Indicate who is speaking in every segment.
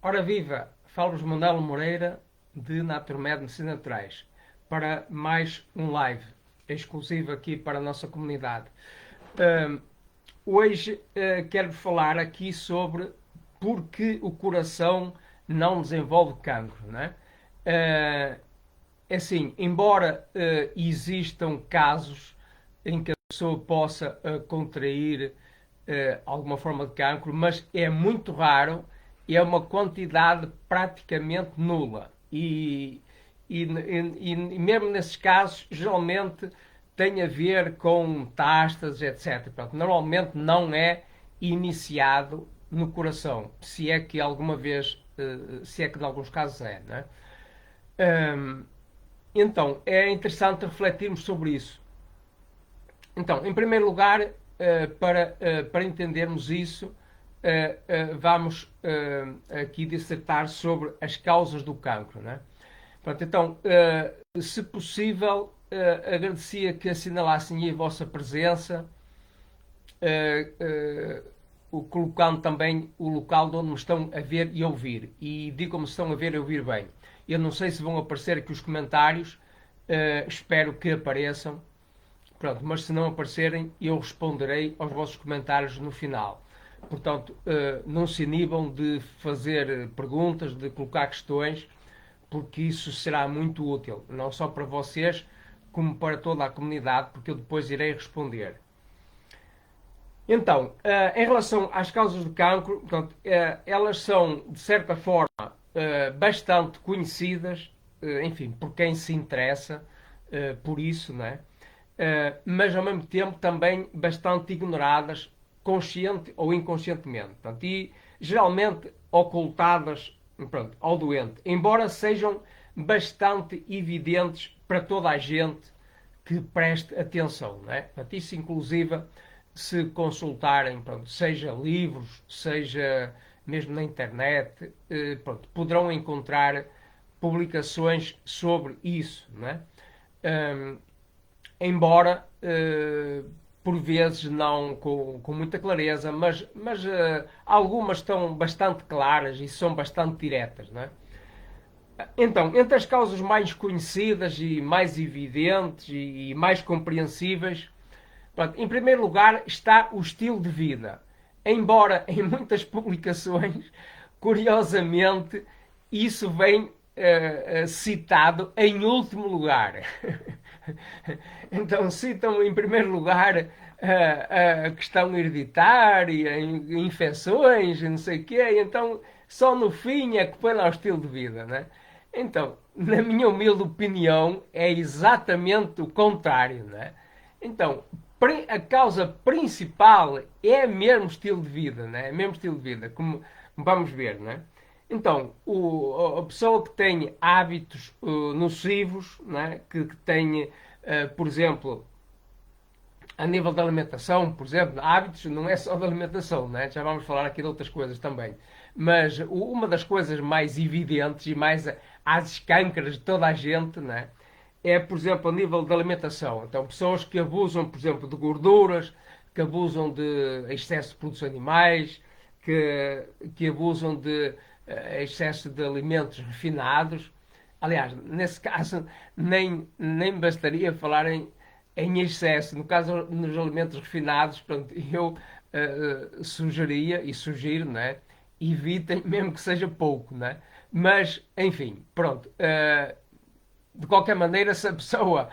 Speaker 1: Ora viva, falo-vos Manuel Moreira de Naturmed Medicinas Naturais para mais um live exclusivo aqui para a nossa comunidade. Ahm, Hoje quero falar aqui sobre porque o coração não desenvolve cancro, né? Assim, embora existam casos em que a pessoa possa contrair alguma forma de cancro, mas é muito raro, é uma quantidade praticamente nula. E mesmo nesses casos, geralmente tem a ver com metástases, etc. Portanto, normalmente não é iniciado no coração, se é que alguma vez, se é que em alguns casos é, né? Então, é interessante refletirmos sobre isso. Então, em primeiro lugar, para entendermos isso, vamos aqui dissertar sobre as causas do cancro. Né? Pronto, então, se possível, agradecia que assinalassem aí a vossa presença, colocando também o local de onde me estão a ver e a ouvir. E digam-me se estão a ver e a ouvir bem. Eu não sei se vão aparecer aqui os comentários, espero que apareçam. Pronto, mas se não aparecerem, eu responderei aos vossos comentários no final. Portanto, não se inibam de fazer perguntas, de colocar questões, porque isso será muito útil, não só para vocês, como para toda a comunidade, porque eu depois irei responder. Então, em relação às causas do cancro, portanto, elas são, de certa forma, bastante conhecidas, enfim, por quem se interessa por isso, não é? Mas ao mesmo tempo também bastante ignoradas, consciente ou inconscientemente. Portanto, e geralmente ocultadas, pronto, ao doente, embora sejam bastante evidentes para toda a gente que preste atenção. Não é? Portanto, isso inclusive se consultarem, pronto, seja livros, seja mesmo na internet, pronto, poderão encontrar publicações sobre isso. Não é? Embora por vezes não com muita clareza, mas algumas estão bastante claras e são bastante diretas. Não é? Então, entre as causas mais conhecidas e mais evidentes e mais compreensíveis, pronto, em primeiro lugar está o estilo de vida. Embora em muitas publicações, curiosamente, isso vem citado em último lugar. Então citam em primeiro lugar a questão hereditária, infecções, não sei o quê, então só no fim é que põe lá o estilo de vida, né? Então, na minha humilde opinião, é exatamente o contrário, né? Então, a causa principal é mesmo estilo de vida, né? É mesmo estilo de vida, como vamos ver, né? Então, a pessoa que tem hábitos nocivos, né? que tem, por exemplo, a nível da alimentação, por exemplo, hábitos não é só da alimentação, né? Já vamos falar aqui de outras coisas também. Mas uma das coisas mais evidentes e mais às escâncaras de toda a gente, né? É, por exemplo, a nível da alimentação. Então, pessoas que abusam, por exemplo, de gorduras, que abusam de excesso de produtos animais, que abusam de excesso de alimentos refinados. Aliás, nesse caso, nem bastaria falar em excesso. No caso, nos alimentos refinados, pronto, eu sugeria e sugiro, né? Evitem, mesmo que seja pouco, né? Mas, enfim, pronto. De qualquer maneira, se a pessoa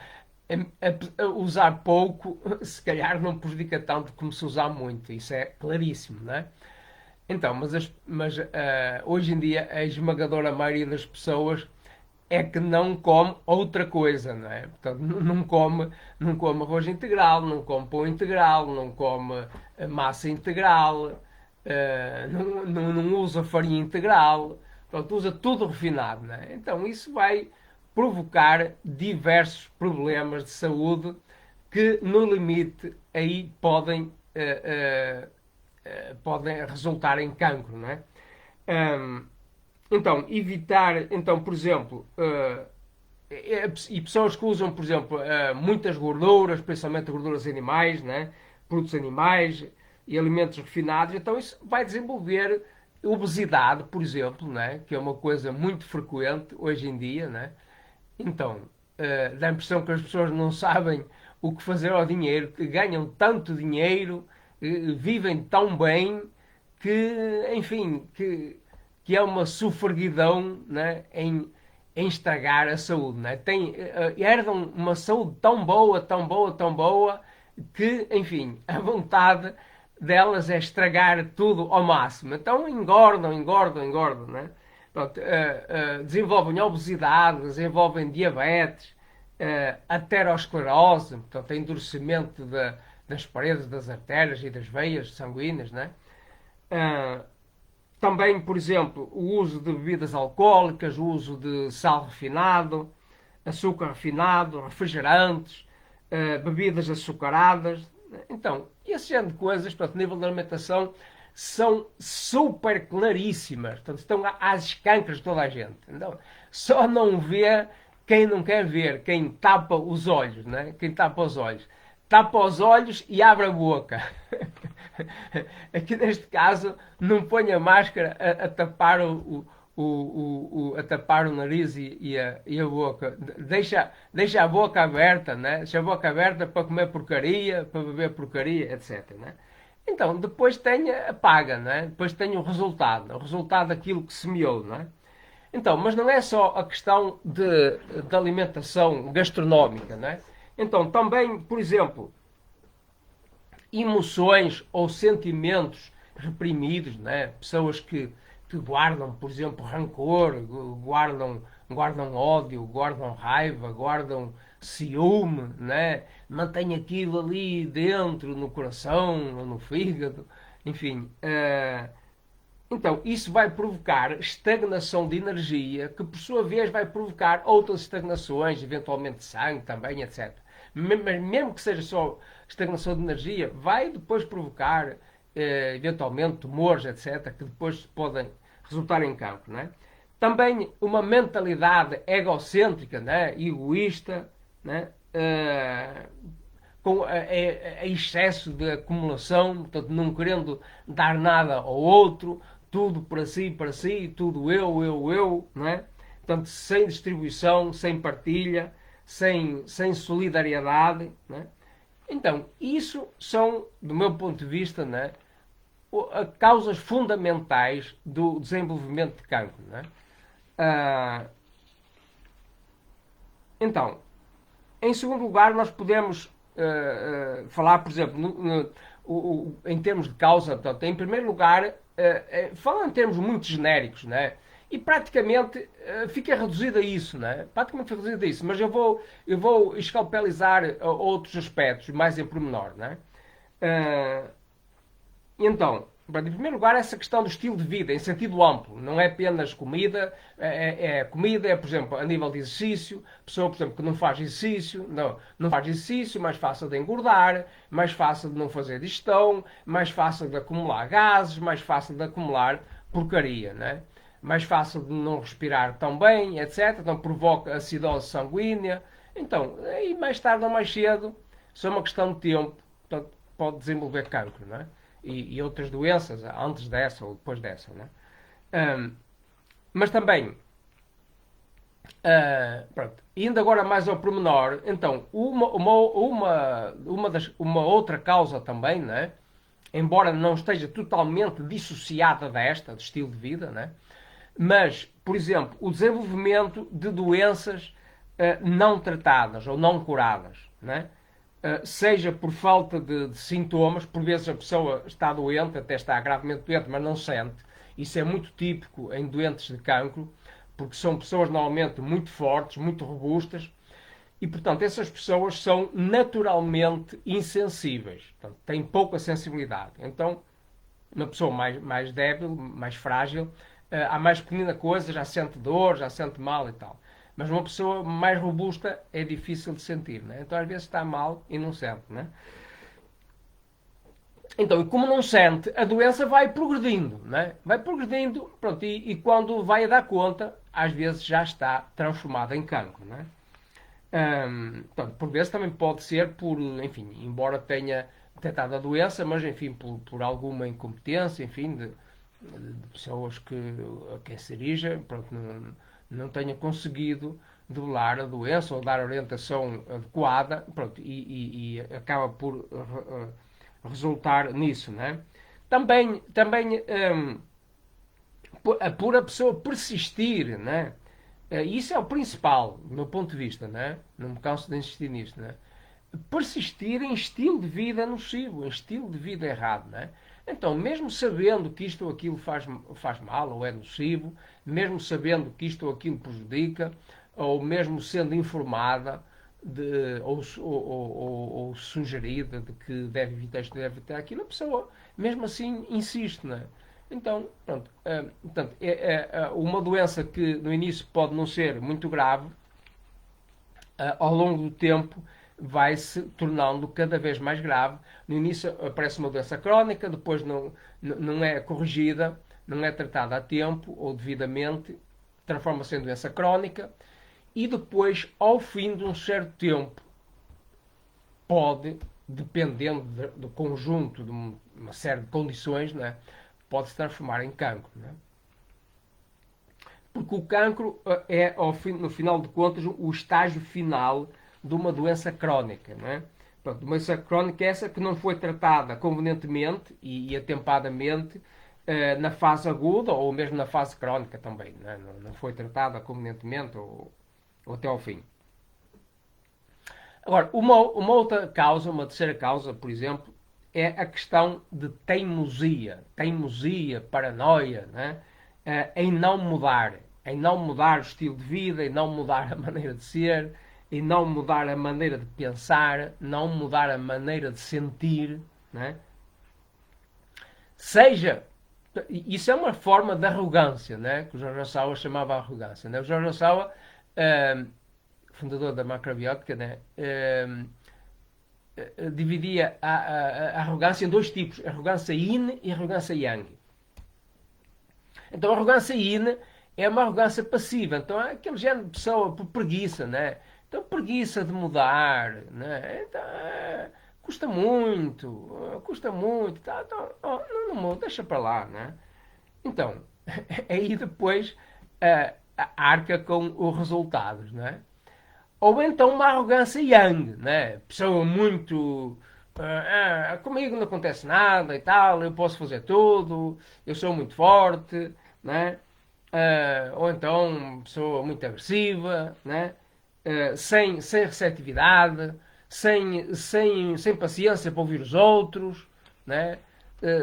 Speaker 1: a usar pouco, se calhar não prejudica tanto como se usar muito. Isso é claríssimo, né? Então, mas hoje em dia a esmagadora maioria das pessoas é que não come outra coisa, não é? Portanto, não come arroz integral, não come pão integral, não come massa integral, não usa farinha integral, portanto, usa tudo refinado, não é? Então isso vai provocar diversos problemas de saúde que no limite aí podem resultar em cancro, não é? Então, evitar, então, por exemplo, e pessoas que usam, por exemplo, muitas gorduras, principalmente gorduras animais, né? Produtos animais e alimentos refinados, então isso vai desenvolver obesidade, por exemplo, né? Que é uma coisa muito frequente hoje em dia, né? Então, dá a impressão que as pessoas não sabem o que fazer ao dinheiro, que ganham tanto dinheiro, vivem tão bem, que, enfim, que é uma sofreguidão, né, em estragar a saúde. Né? Herdam uma saúde tão boa, tão boa, tão boa, que, enfim, a vontade delas é estragar tudo ao máximo. Então engordam, engordam, engordam, né? Pronto, desenvolvem obesidade, desenvolvem diabetes, aterosclerose, portanto, endurecimento das paredes das artérias e das veias sanguíneas, né? Uh, Também, por exemplo, o uso de bebidas alcoólicas, o uso de sal refinado, açúcar refinado, refrigerantes, bebidas açucaradas. Então, esse género de coisas, portanto, a nível da alimentação, são super claríssimas. Portanto, estão às escancas de toda a gente. Então, só não vê quem não quer ver, quem tapa os olhos, né? Quem tapa os olhos. Tapa os olhos e abre a boca. Aqui neste caso, não põe a máscara a tapar a tapar o nariz e a boca. Deixa a boca aberta, né? Deixa a boca aberta para comer porcaria, para beber porcaria, etc. Né? Então, depois tem a paga, né? Depois tem o resultado daquilo que semeou, né? Então, mas não é só a questão de alimentação gastronómica, né? Então, também, por exemplo, emoções ou sentimentos reprimidos, né? Pessoas que guardam, por exemplo, rancor, guardam ódio, guardam raiva, guardam ciúme, né? Mantém aquilo ali dentro, no coração, no fígado, enfim. Então, isso vai provocar estagnação de energia, que por sua vez vai provocar outras estagnações, eventualmente de sangue também, etc. Mas mesmo que seja só estagnação de energia, vai depois provocar, eventualmente, tumores, etc., que depois podem resultar em cancro. Né? Também uma mentalidade egocêntrica, né? Egoísta, né? Com excesso de acumulação, portanto, não querendo dar nada ao outro, tudo para si, tudo eu, não é? Portanto, sem distribuição, sem partilha, sem solidariedade, né? Então, isso são, do meu ponto de vista, né, causas fundamentais do desenvolvimento de cancro. Né? Ah, então, em segundo lugar, nós podemos falar, por exemplo, em termos de causa, portanto, em primeiro lugar, falando em termos muito genéricos, né? E praticamente fica reduzido a isso, né? Praticamente fica reduzido a isso, mas eu vou escalpelizar outros aspectos mais em pormenor, né? Uh, então, em primeiro lugar, essa questão do estilo de vida, em sentido amplo, não é apenas comida, comida, por exemplo, a nível de exercício, pessoa, por exemplo, que não faz exercício, não faz exercício, mais fácil de engordar, mais fácil de não fazer digestão, mais fácil de acumular gases, mais fácil de acumular porcaria, né? Mais fácil de não respirar tão bem, etc. Então provoca acidose sanguínea. Então, aí mais tarde ou mais cedo, só é uma questão de tempo, portanto, pode desenvolver cancro, não é? E outras doenças antes dessa ou depois dessa. Né? Mas também, pronto, indo agora mais ao pormenor, então, uma outra causa também, né? Embora não esteja totalmente dissociada desta, do estilo de vida, né? Mas, por exemplo, o desenvolvimento de doenças não tratadas ou não curadas, né? Seja por falta de sintomas, por vezes a pessoa está doente, até está gravemente doente, mas não sente. Isso é muito típico em doentes de cancro, porque são pessoas normalmente muito fortes, muito robustas, e portanto essas pessoas são naturalmente insensíveis, portanto, têm pouca sensibilidade. Então, uma pessoa mais débil, mais frágil, há mais pequena coisa, já sente dor, já sente mal e tal. Mas uma pessoa mais robusta é difícil de sentir, né? Então às vezes está mal e não sente, né? Então, e como não sente, a doença vai progredindo, né? Vai progredindo, pronto, e quando vai a dar conta, às vezes já está transformada em cancro, né? Portanto, por vezes também pode ser por, enfim, embora tenha detectado a doença, mas enfim, por alguma incompetência, enfim, de pessoas que a quem se dirija, pronto, não tenha conseguido debelar a doença ou dar a orientação adequada, pronto, e acaba por resultar nisso, né? Também por a pessoa persistir, né? Isso é o principal, do meu ponto de vista, né? Não me canso de insistir nisto, né? Persistir em estilo de vida nocivo, em estilo de vida errado, né? Então, mesmo sabendo que isto ou aquilo faz mal ou é nocivo, mesmo sabendo que isto ou aquilo prejudica, ou mesmo sendo informada ou sugerida de que deve evitar isto, deve evitar aquilo, a pessoa mesmo assim insiste, não é? Então, pronto, portanto, uma doença que no início pode não ser muito grave, ao longo do tempo vai se tornando cada vez mais grave. No início aparece uma doença crónica, depois não é corrigida, não é tratada a tempo ou devidamente, transforma-se em doença crónica e depois, ao fim de um certo tempo, pode, dependendo do conjunto de uma série de condições, né, pode se transformar em cancro. Né? Porque o cancro é, no final de contas, o estágio final de uma doença crónica. Né? Portanto, uma doença crónica é essa que não foi tratada convenientemente e atempadamente na fase aguda ou mesmo na fase crónica também. Né? Não foi tratada convenientemente ou até ao fim. Agora, uma outra causa, uma terceira causa, por exemplo, é a questão de teimosia, paranoia, né? Em não mudar, o estilo de vida, em não mudar a maneira de ser, em não mudar a maneira de pensar, não mudar a maneira de sentir, né? Seja, isso é uma forma de arrogância, né? Que o Jorge Sauer chamava arrogância, né? O Jorge Sauer, fundador da macrobiótica, né? Dividia a arrogância em dois tipos, arrogância yin e arrogância yang. Então a arrogância yin é uma arrogância passiva, então é aquele género de pessoa por preguiça, né? Então preguiça de mudar, né? Então, custa muito, tá, então, não muda, deixa para lá, né? Então, aí depois arca com os resultados, né? Ou então uma arrogância yang, né? Pessoa muito. Comigo não acontece nada e tal, eu posso fazer tudo, eu sou muito forte, né? Ou então pessoa muito agressiva, né? Sem receptividade, sem paciência para ouvir os outros, né?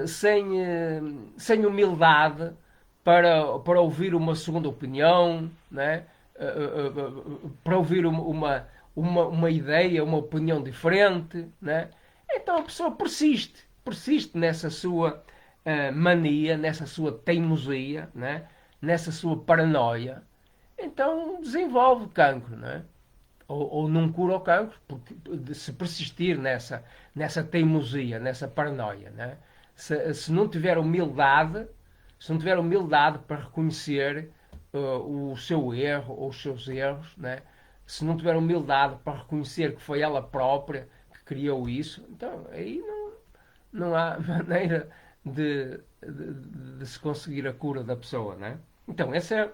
Speaker 1: Sem humildade para ouvir uma segunda opinião, né? Para ouvir uma ideia, uma opinião diferente, né? Então a pessoa persiste nessa sua mania, nessa sua teimosia, né? Nessa sua paranoia. Então desenvolve cancro, né? Ou não cura o cancro, porque se persistir nessa teimosia, nessa paranoia, né? Se não tiver humildade, para reconhecer o seu erro ou os seus erros, né? Se não tiver humildade para reconhecer que foi ela própria que criou isso, então aí não há maneira de se conseguir a cura da pessoa, né? Então essa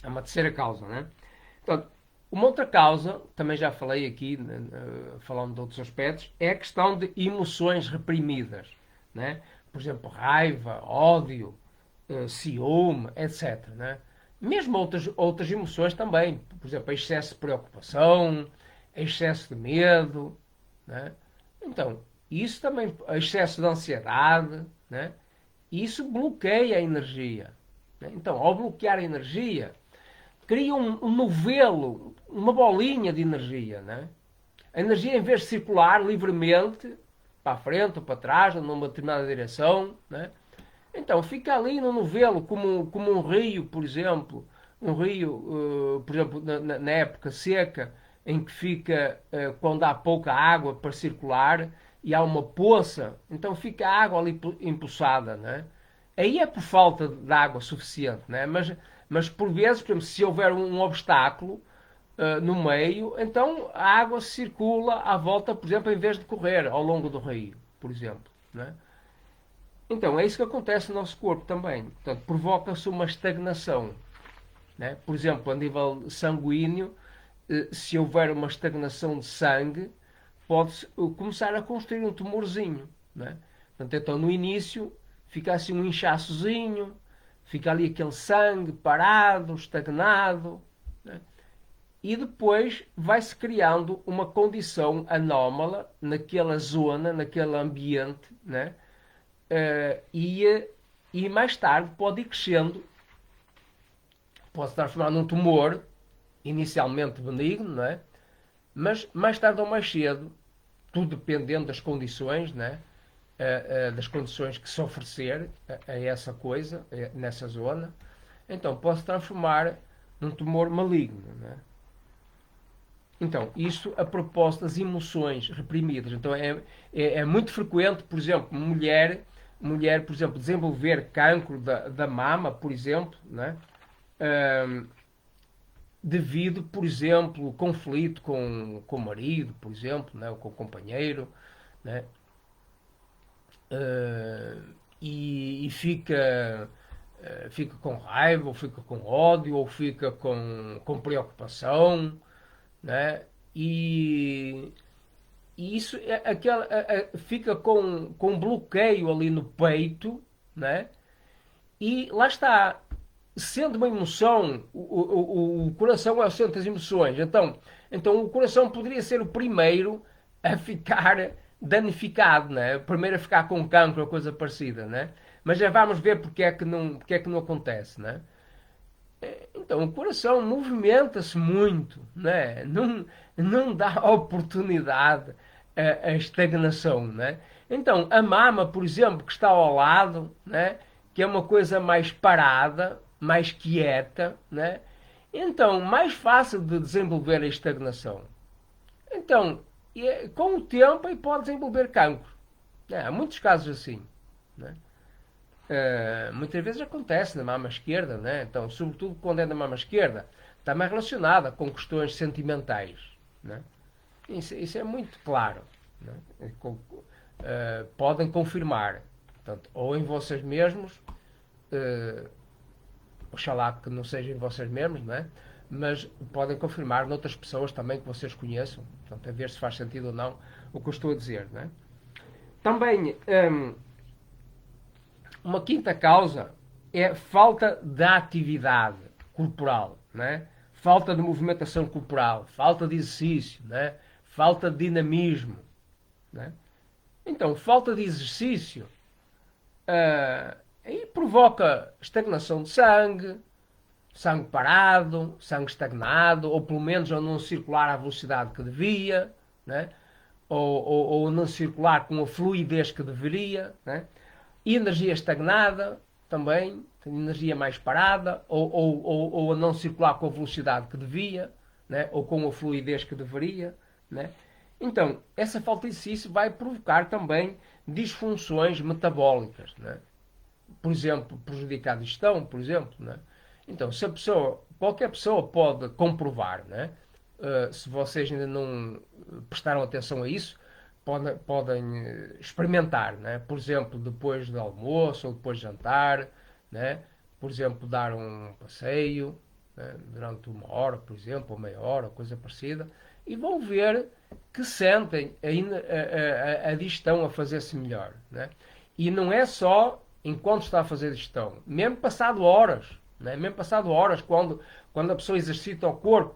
Speaker 1: é uma terceira causa, né? Então, uma outra causa, também já falei aqui, falando de outros aspectos, é a questão de emoções reprimidas, né? Por exemplo, raiva, ódio, ciúme, etc. Né? Mesmo outras emoções também, por exemplo, excesso de preocupação, excesso de medo, né? Então, isso também, excesso de ansiedade, né? Isso bloqueia a energia. Né? Então, ao bloquear a energia, cria um novelo, uma bolinha de energia. Né? A energia, em vez de circular livremente, para a frente ou para trás, ou numa determinada direção, né? Então fica ali no novelo, como um rio, por exemplo. Um rio, por exemplo, na época seca, em que fica, quando há pouca água para circular e há uma poça, então fica a água ali empoçada, né? Aí é por falta de água suficiente, né? Mas por vezes, por exemplo, se houver um obstáculo no meio, então a água circula à volta, por exemplo, em vez de correr ao longo do rio, por exemplo, né? Então, é isso que acontece no nosso corpo também. Portanto, provoca-se uma estagnação. Né? Por exemplo, a nível sanguíneo, se houver uma estagnação de sangue, pode começar a construir um tumorzinho. Né? Portanto, então, no início, fica assim um inchaçozinho, fica ali aquele sangue parado, estagnado, né? E depois vai-se criando uma condição anómala naquela zona, naquele ambiente, né? Eh, e, e mais tarde pode ir crescendo, pode se transformar num tumor, inicialmente benigno, não é? Mas mais tarde ou mais cedo, tudo dependendo das condições, né? Das condições que se oferecer a essa coisa, nessa zona, então pode se transformar num tumor maligno, né? Então, isso a propósito das emoções reprimidas. Então, é muito frequente, por exemplo, mulher, por exemplo, desenvolver cancro da mama, por exemplo, né? Ahm, devido, por exemplo, conflito com o marido, por exemplo, né? Ou com o companheiro, né? E fica com raiva, ou fica com ódio, ou fica com preocupação, né? E, e isso é aquela, fica com um bloqueio ali no peito, né? E lá está, sendo uma emoção, o coração é o centro das emoções. Então o coração poderia ser o primeiro a ficar danificado, né? O primeiro a ficar com cancro ou coisa parecida, né? Mas já vamos ver porque é que não acontece, né? Então, o coração movimenta-se muito, né? Não dá oportunidade à estagnação, né? Então, a mama, por exemplo, que está ao lado, né? Que é uma coisa mais parada, mais quieta, né? Então, mais fácil de desenvolver a estagnação. Então, com o tempo, aí pode desenvolver cancro. Há muitos casos assim, né? Muitas vezes acontece na mama esquerda, né? Então, sobretudo quando é na mama esquerda, está mais relacionada com questões sentimentais, né? Isso é muito claro, né? Podem confirmar, portanto, ou em vocês mesmos, uh, oxalá que não seja em vocês mesmos, né? Mas podem confirmar noutras pessoas também que vocês conheçam, portanto, a ver se faz sentido ou não o que eu estou a dizer, né? Também, uma quinta causa é falta de atividade corporal, né? Falta de movimentação corporal, falta de exercício, né? Falta de dinamismo, né? Então, falta de exercício aí provoca estagnação de sangue, sangue parado, sangue estagnado, ou pelo menos a não circular à velocidade que devia, né? Ou não circular com a fluidez que deveria, né? E energia estagnada também, energia mais parada, ou a não circular com a velocidade que devia, né? Ou com a fluidez que deveria, né? Então, essa falta de exercício vai provocar também disfunções metabólicas, né? Por exemplo, prejudicar a digestão, por exemplo, né? Então, se a pessoa, qualquer pessoa pode comprovar, né? Se vocês ainda não prestaram atenção a isso, podem experimentar, né? Por exemplo, depois do almoço ou depois de jantar, né? Por exemplo, dar um passeio, né? Durante uma hora, por exemplo, ou meia hora, coisa parecida, e vão ver que sentem a digestão a fazer-se melhor, né? E não é só enquanto está a fazer digestão, mesmo passado horas, né? Mesmo passado horas, quando a pessoa exercita o corpo,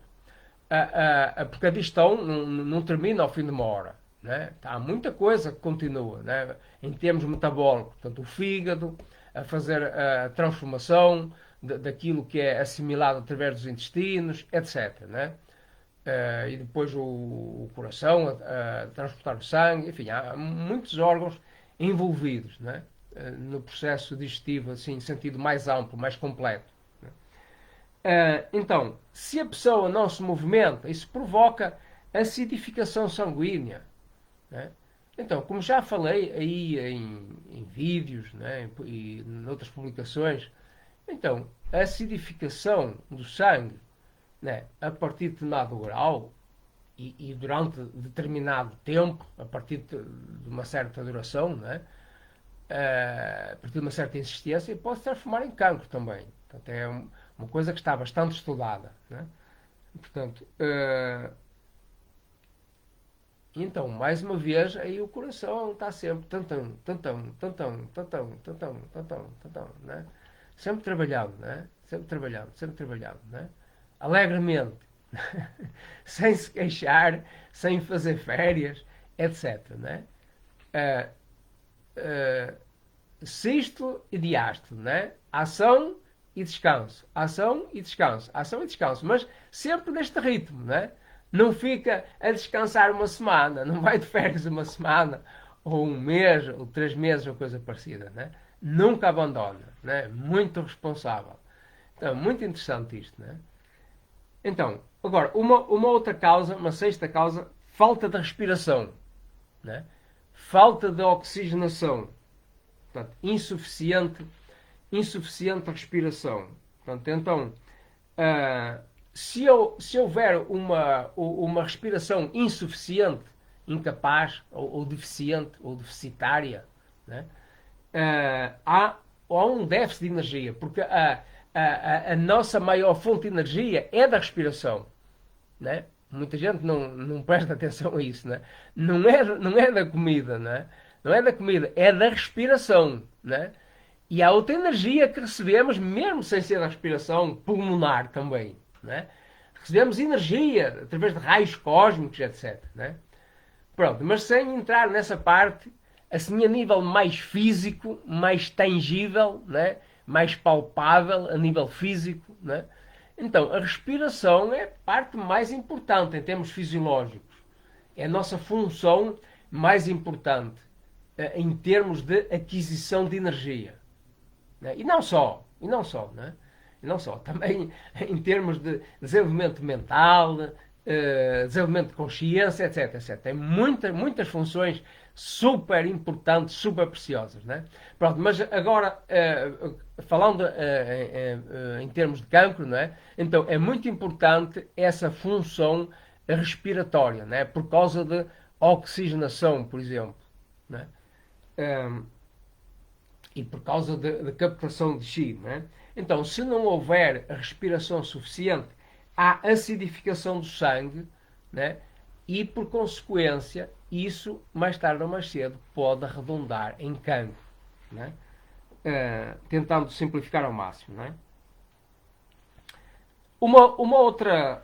Speaker 1: porque a digestão não termina ao fim de uma hora. Né? Há muita coisa que continua, né? Em termos metabólicos, portanto, o fígado a fazer a transformação daquilo que é assimilado através dos intestinos, etc. Né? E depois o coração a transportar o sangue, enfim, há muitos órgãos envolvidos, né? No processo digestivo, assim, em sentido mais amplo, mais completo. Então, se a pessoa não se movimenta, isso provoca acidificação sanguínea. Né? Então, como já falei aí em vídeos, né, e em outras publicações, então, a acidificação do sangue, né, a partir de determinado grau e durante determinado tempo, a partir de uma certa duração, né, a partir de uma certa insistência, pode se transformar em cancro também. Portanto, é uma coisa que está bastante estudada. Né? Portanto, então, mais uma vez, aí o coração está sempre tantão, tantão, tantão, tantão, tantão, tantão, tantão, né? Sempre trabalhando, né? Sempre trabalhando, né? Alegremente, sem se queixar, sem fazer férias, etc, né? Uh, uh, Sístole e diástole, né? Ação e descanso, ação e descanso, ação e descanso, mas sempre neste ritmo, né? Não fica a descansar uma semana, não vai de férias uma semana, ou um mês, ou 3 meses, ou coisa parecida, né? Nunca abandona, né? Muito responsável. Então, muito interessante isto, né? Então, agora, uma outra causa, uma sexta causa, falta de respiração, né? Falta de oxigenação, portanto, insuficiente respiração. Portanto, então, se houver uma respiração insuficiente, incapaz, ou deficiente, ou deficitária, né? Há um déficit de energia, porque a nossa maior fonte de energia é da respiração. Né? Muita gente não presta atenção a isso. Né? Não é da comida, né? Não é da comida, é da respiração. Né? E há outra energia que recebemos, mesmo sem ser da respiração pulmonar também. Né? Recebemos energia através de raios cósmicos, etc. Né? Pronto, mas sem entrar nessa parte, assim a nível mais físico, mais tangível, né? Mais palpável a nível físico. Né? Então, a respiração é a parte mais importante em termos fisiológicos. É a nossa função mais importante em termos de aquisição de energia. Né? E não só, né? E não só, também em termos de desenvolvimento mental, desenvolvimento de consciência, etc, etc. Tem muitas funções super importantes, super preciosas, né? Pronto, mas agora, falando em termos de cancro, não é? Então, é muito importante essa função respiratória, né? Por causa de oxigenação, por exemplo, né? E por causa de captação de chi, né? Então, se não houver respiração suficiente, há acidificação do sangue, né? E, por consequência, isso, mais tarde ou mais cedo, pode arredondar em cancro. Né? Tentando simplificar ao máximo. Né? Uma outra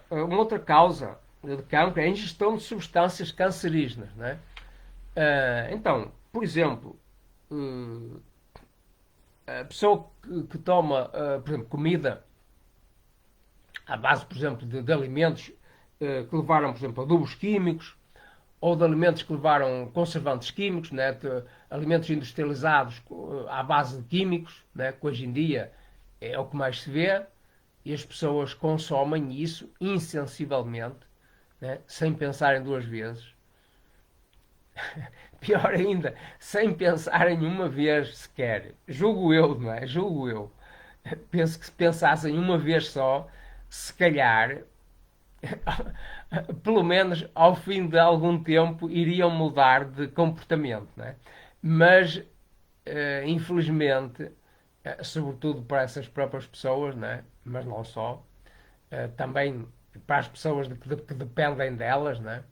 Speaker 1: causa de cancro é a ingestão de substâncias cancerígenas. Né? Então, por exemplo, a pessoa que toma, por exemplo, comida à base, por exemplo, de alimentos que levaram, por exemplo, adubos químicos, ou de alimentos que levaram conservantes químicos, né, de alimentos industrializados à base de químicos, né, que hoje em dia é o que mais se vê, e as pessoas consomem isso insensivelmente, né, sem pensarem duas vezes. Pior ainda, sem pensarem uma vez sequer. Julgo eu, não é? Julgo eu. Penso que se pensassem uma vez só, se calhar pelo menos ao fim de algum tempo iriam mudar de comportamento, né? Mas infelizmente, sobretudo para essas próprias pessoas, né? Mas não só, também para as pessoas que dependem delas, né?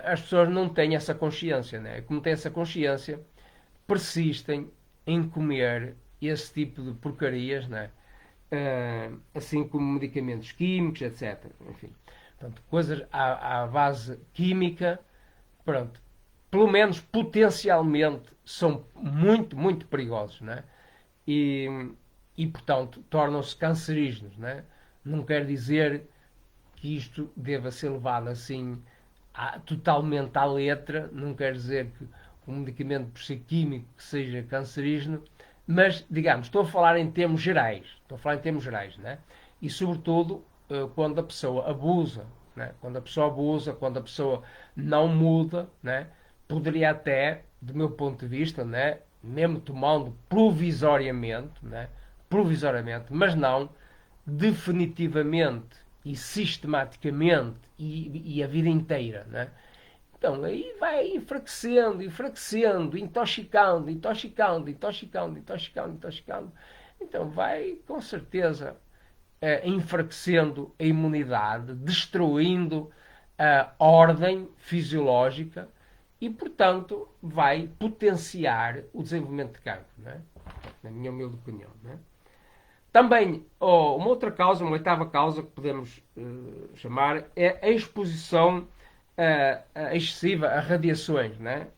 Speaker 1: As pessoas não têm essa consciência, né? Como têm essa consciência, persistem em comer esse tipo de porcarias, né? Assim como medicamentos químicos, etc. Enfim, portanto, coisas à base química, pronto, pelo menos potencialmente são muito perigosos, né? E portanto, tornam-se cancerígenos, né? Não quer dizer que isto deva ser levado assim totalmente à letra, não quer dizer que um medicamento por ser químico que seja cancerígeno, mas, digamos, estou a falar em termos gerais. Né? E, sobretudo, quando a pessoa abusa. Né? Quando a pessoa abusa, quando a pessoa não muda, né? Poderia até, do meu ponto de vista, né? Mesmo tomando provisoriamente, né? Mas não definitivamente e sistematicamente e a vida inteira. Né? Então aí vai enfraquecendo, enfraquecendo, intoxicando, intoxicando, intoxicando, intoxicando, intoxicando. Então vai com certeza enfraquecendo a imunidade, destruindo a ordem fisiológica e, portanto, vai potenciar o desenvolvimento de cancro, não é? Na minha humilde opinião. Não é? Também, uma outra causa, uma oitava causa que podemos chamar, é a exposição excessiva a radiações, né?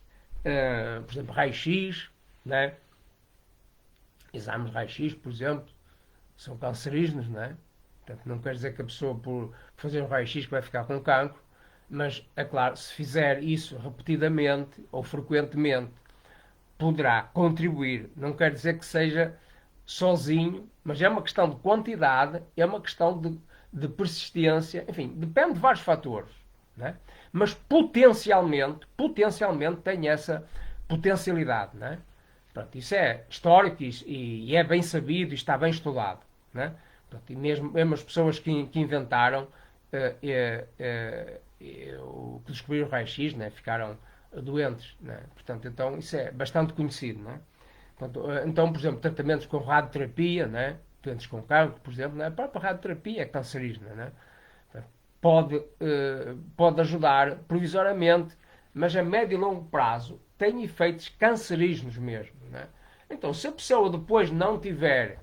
Speaker 1: Por exemplo, raio-x, né? Exames de raio-x, por exemplo, são cancerígenos, não é? Portanto, não quer dizer que a pessoa, por fazer um raio-x, vai ficar com cancro, mas, é claro, se fizer isso repetidamente ou frequentemente, poderá contribuir. Não quer dizer que seja sozinho, mas é uma questão de quantidade, é uma questão de persistência, enfim, depende de vários fatores. Né? Mas potencialmente tem essa potencialidade. Né? Pronto, isso é histórico e é bem sabido e está bem estudado. Né? Pronto, e mesmo as pessoas que inventaram o que descobriram o raio-x, né? Ficaram doentes. Né? Portanto, então isso é bastante conhecido. Né? Portanto, então, por exemplo, tratamentos com radioterapia, né? Doentes com cancro, por exemplo, né? A própria radioterapia é cancerígena. Né? Pode ajudar provisoriamente, mas a médio e longo prazo tem efeitos cancerígenos mesmo. Né? Então, se a pessoa depois não tiver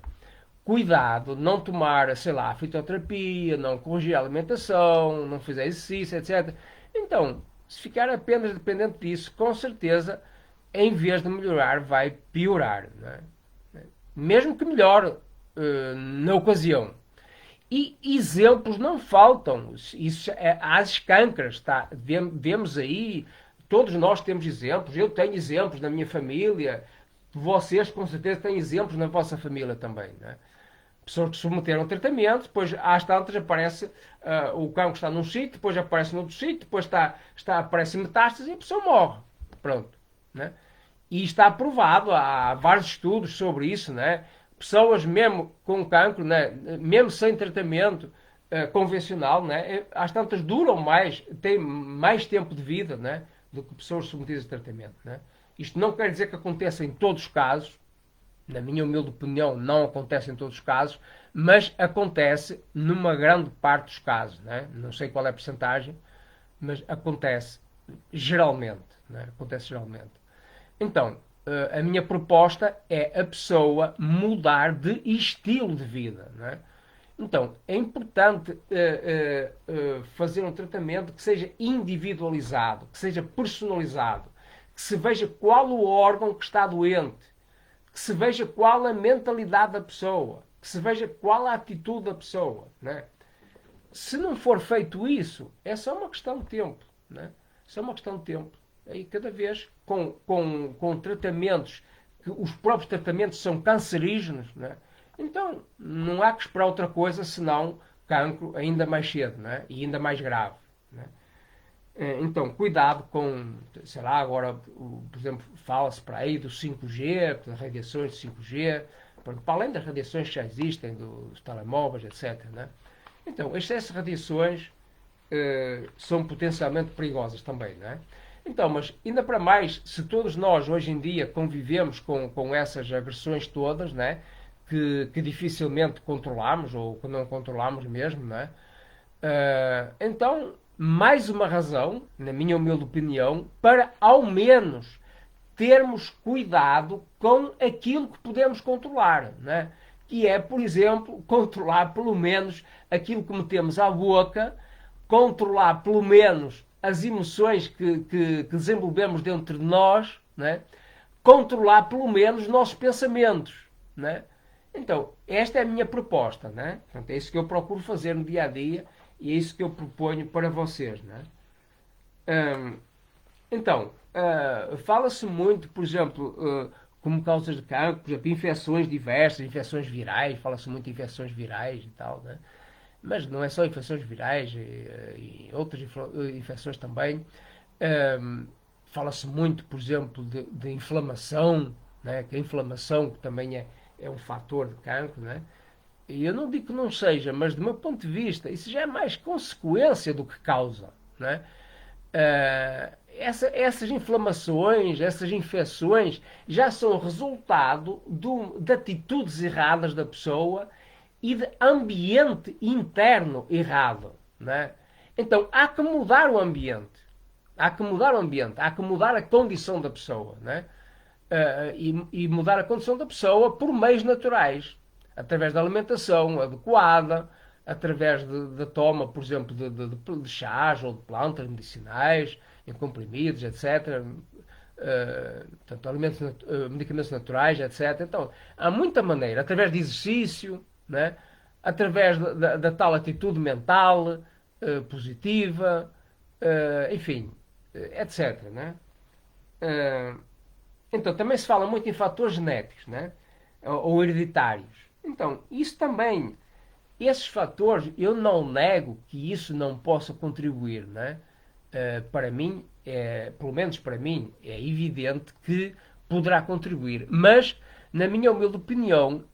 Speaker 1: cuidado, não tomar, sei lá, fitoterapia, não corrigir a alimentação, não fizer exercício, etc. Então, se ficar apenas dependente disso, com certeza, em vez de melhorar, vai piorar. Não é? Mesmo que melhore na ocasião. E exemplos não faltam. Isso às escancras, tá? Vemos aí, todos nós temos exemplos. Eu tenho exemplos na minha família. Vocês, com certeza, têm exemplos na vossa família também. Né? Pessoas que se submeteram a tratamento, depois às tantas aparece o cancro está num sítio, depois aparece noutro sítio, depois aparece metástase e a pessoa morre. Pronto. Né? E está aprovado, há vários estudos sobre isso, né? Pessoas mesmo com cancro, né? Mesmo sem tratamento convencional, né? Às tantas duram mais, têm mais tempo de vida, né? Do que pessoas submetidas a tratamento. Né? Isto não quer dizer que aconteça em todos os casos, na minha humilde opinião, não acontece em todos os casos, mas acontece numa grande parte dos casos. Né? Não sei qual é a percentagem, mas acontece geralmente. Né? Acontece geralmente. Então, a minha proposta é a pessoa mudar de estilo de vida. Né? Então, é importante fazer um tratamento que seja individualizado, que seja personalizado, que se veja qual o órgão que está doente, que se veja qual a mentalidade da pessoa, que se veja qual a atitude da pessoa. Né? Se não for feito isso, é só uma questão de tempo. Né? É só uma questão de tempo. Aí cada vez com tratamentos, que os próprios tratamentos são cancerígenos, né? Então não há que esperar outra coisa senão cancro ainda mais cedo, né? E ainda mais grave. Né? Então, cuidado com, sei lá, agora, por exemplo, fala-se para aí do 5G, das radiações de 5G, para além das radiações que já existem, dos telemóveis, etc. Né? Então, essas radiações são potencialmente perigosas também, não é? Então, mas ainda para mais, se todos nós hoje em dia convivemos com essas agressões todas, né, que dificilmente controlamos, ou que não controlamos mesmo, né, então, mais uma razão, na minha humilde opinião, para ao menos termos cuidado com aquilo que podemos controlar, né? Que é, por exemplo, controlar pelo menos aquilo que metemos à boca, controlar pelo menos as emoções que desenvolvemos dentro de nós, né? Controlar pelo menos os nossos pensamentos. Né? Então, esta é a minha proposta. Né? Portanto, é isso que eu procuro fazer no dia a dia e é isso que eu proponho para vocês. Né? Então, fala-se muito, por exemplo, como causas de cancro, por exemplo, infecções diversas, infecções virais, fala-se muito de infecções virais e tal, né? Mas não é só infecções virais e outras infecções também. Fala-se muito, por exemplo, de inflamação, né? Que a inflamação também é um fator de cancro, né? E eu não digo que não seja, mas do meu ponto de vista, isso já é mais consequência do que causa, né? essas inflamações, essas infecções já são resultado de atitudes erradas da pessoa e de ambiente interno errado, né? Então há que mudar o ambiente, há que mudar o ambiente, há que mudar a condição da pessoa, né? E mudar a condição da pessoa por meios naturais, através da alimentação adequada, através da toma, por exemplo, de chás ou de plantas medicinais, em comprimidos, etc. Portanto, medicamentos naturais, etc. Então, há muita maneira, através de exercício, né? Através da tal atitude mental positiva, enfim, etc. Né? Então, também se fala muito em fatores genéticos, né? Ou hereditários. Então, isso também, esses fatores, eu não nego que isso não possa contribuir, né? Para mim, pelo menos para mim, é evidente que poderá contribuir. Mas, na minha humilde opinião,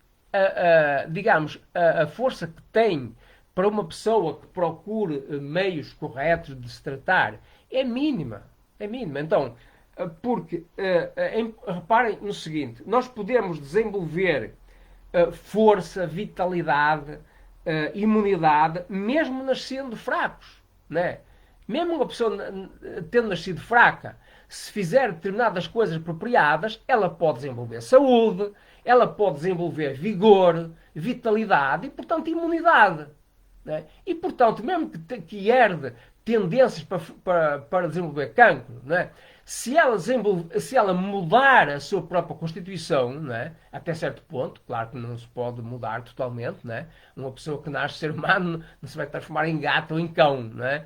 Speaker 1: digamos, a força que tem para uma pessoa que procure meios corretos de se tratar é mínima. É mínima. Então, porque, reparem no seguinte, nós podemos desenvolver força, vitalidade, imunidade, mesmo nascendo fracos, né? Mesmo uma pessoa tendo nascido fraca, se fizer determinadas coisas apropriadas, ela pode desenvolver saúde, ela pode desenvolver vigor, vitalidade e, portanto, imunidade. Né? E, portanto, mesmo que herde tendências para desenvolver cancro, né? Se ela mudar a sua própria constituição, né? Até certo ponto, claro que não se pode mudar totalmente, né? Uma pessoa que nasce ser humano não se vai transformar em gato ou em cão, né?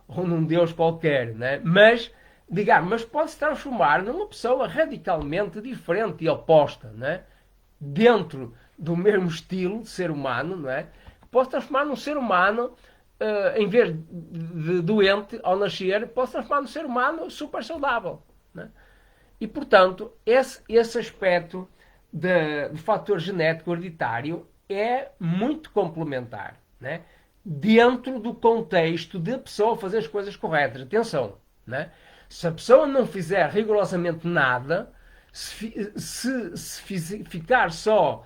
Speaker 1: Ou num deus qualquer, né? Mas, digamos, mas pode se transformar numa pessoa radicalmente diferente e oposta, né? Dentro do mesmo estilo de ser humano, não é? Pode se transformar num ser humano, em vez de doente ao nascer, pode se transformar num ser humano super saudável, né? E, portanto, esse aspecto de fator genético hereditário é muito complementar, né? Dentro do contexto de a pessoa fazer as coisas corretas. Atenção, né? Se a pessoa não fizer rigorosamente nada, se ficar só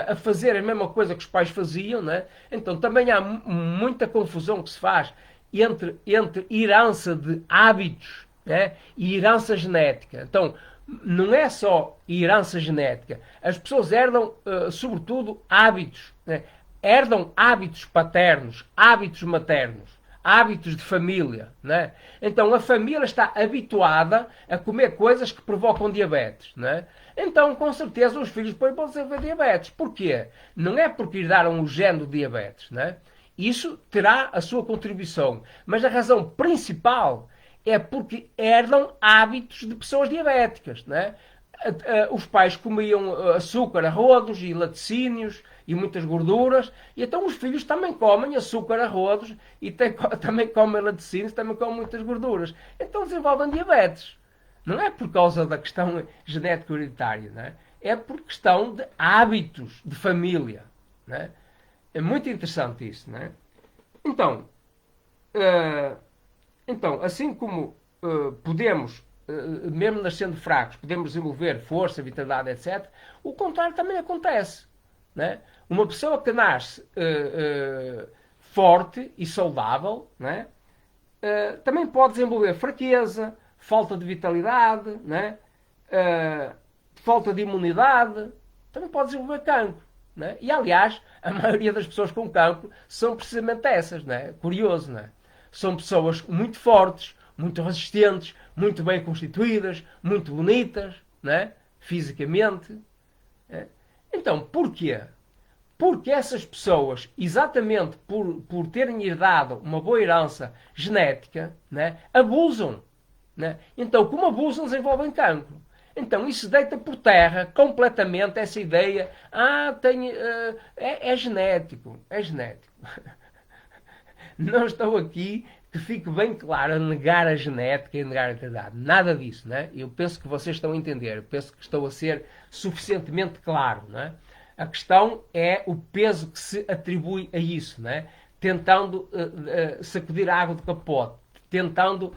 Speaker 1: a fazer a mesma coisa que os pais faziam, né? Então também há muita confusão que se faz entre herança de hábitos, né? E herança genética. Então, não é só herança genética. As pessoas herdam, sobretudo, hábitos, né? Herdam hábitos paternos, hábitos maternos, hábitos de família, né? Então a família está habituada a comer coisas que provocam diabetes, né? Então com certeza os filhos depois vão desenvolver diabetes. Porquê? Não é porque herdaram o gene do diabetes, né? Isso terá a sua contribuição, mas a razão principal é porque herdam hábitos de pessoas diabéticas, né? Os pais comiam açúcar a rodos e laticínios e muitas gorduras, e então os filhos também comem açúcar a rodos e também comem laticínios, também comem muitas gorduras. Então desenvolvem diabetes. Não é por causa da questão genética hereditária, né? É por questão de hábitos de família, né? É muito interessante isso, né? Então, uh, então assim como podemos mesmo nascendo fracos, podemos desenvolver força, vitalidade, etc., o contrário também acontece, né? Uma pessoa que nasce forte e saudável, né? Também pode desenvolver fraqueza, falta de vitalidade, né? Falta de imunidade, também pode desenvolver cancro. Né? E aliás, a maioria das pessoas com cancro são precisamente essas, né? Curioso, né? São pessoas muito fortes, muito resistentes, muito bem constituídas, muito bonitas, né? Fisicamente. Né? Então, porquê? Porque essas pessoas, exatamente por terem herdado uma boa herança genética, né, abusam. Né? Então, como abusam, desenvolvem cancro. Então, isso deita por terra completamente essa ideia. É genético. É genético. Não estou aqui, que fique bem claro, a negar a genética e a negar a heredidade. Nada disso. Né? Eu penso que vocês estão a entender. Eu penso que estou a ser suficientemente claro. Né? A questão é o peso que se atribui a isso, né? Tentando sacudir a água do capote, tentando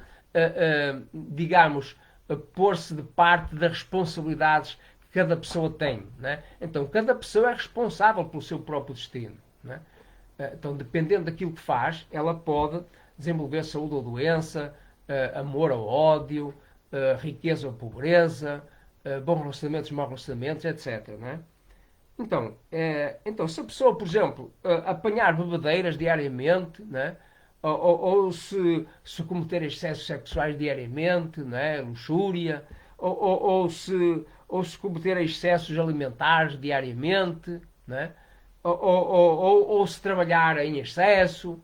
Speaker 1: digamos, pôr-se de parte das responsabilidades que cada pessoa tem. Né? Então, cada pessoa é responsável pelo seu próprio destino. Né? Então, dependendo daquilo que faz, ela pode desenvolver saúde ou doença, amor ou ódio, riqueza ou pobreza, bons relacionamentos, maus relacionamentos, etc. Né? Então, se a pessoa, por exemplo, apanhar bebedeiras diariamente, né? Ou se cometer excessos sexuais diariamente, né? Luxúria, ou se cometer excessos alimentares diariamente, né? Ou se trabalhar em excesso,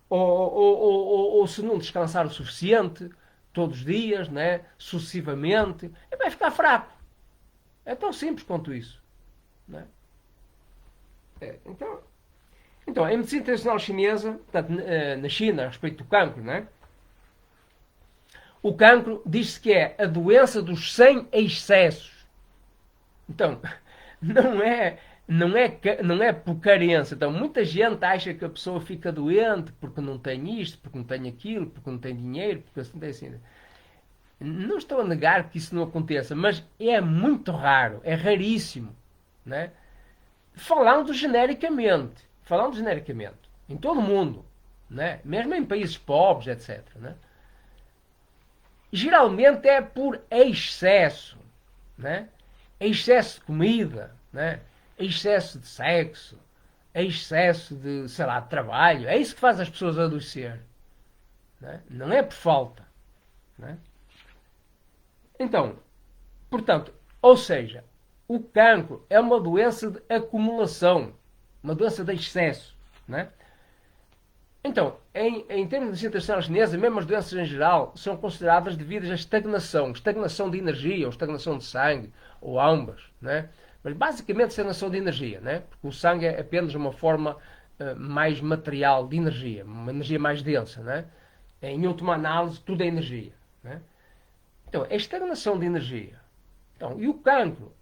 Speaker 1: ou se não descansar o suficiente todos os dias, né? Sucessivamente, vai ficar fraco. É tão simples quanto isso. Né? Então, a medicina tradicional chinesa, portanto, na China, a respeito do cancro, né? O cancro diz-se que é a doença dos sem excessos. Então, não é, não é por carência. Então, muita gente acha que a pessoa fica doente porque não tem isto, porque não tem aquilo, porque não tem dinheiro, porque assim tem assim. Não estou a negar que isso não aconteça, mas é muito raro, é raríssimo, né? Falando genericamente, em todo o mundo, né? Mesmo em países pobres, etc. Né? Geralmente é por excesso, né? Excesso de comida, né? Excesso de sexo, excesso de, sei lá, de trabalho. É isso que faz as pessoas adoecer. Né? Não é por falta. Né? Então, portanto, ou seja, o cancro é uma doença de acumulação, uma doença de excesso. Né? Então, em termos de medicina tradicional chinesa, mesmo as doenças em geral são consideradas devidas à estagnação de energia, ou estagnação de sangue, ou ambas. Né? Mas basicamente estagnação de energia, né? Porque o sangue é apenas uma forma mais material de energia, uma energia mais densa. Né? Em última análise, tudo é energia. Né? Então, é estagnação de energia. Então, e o cancro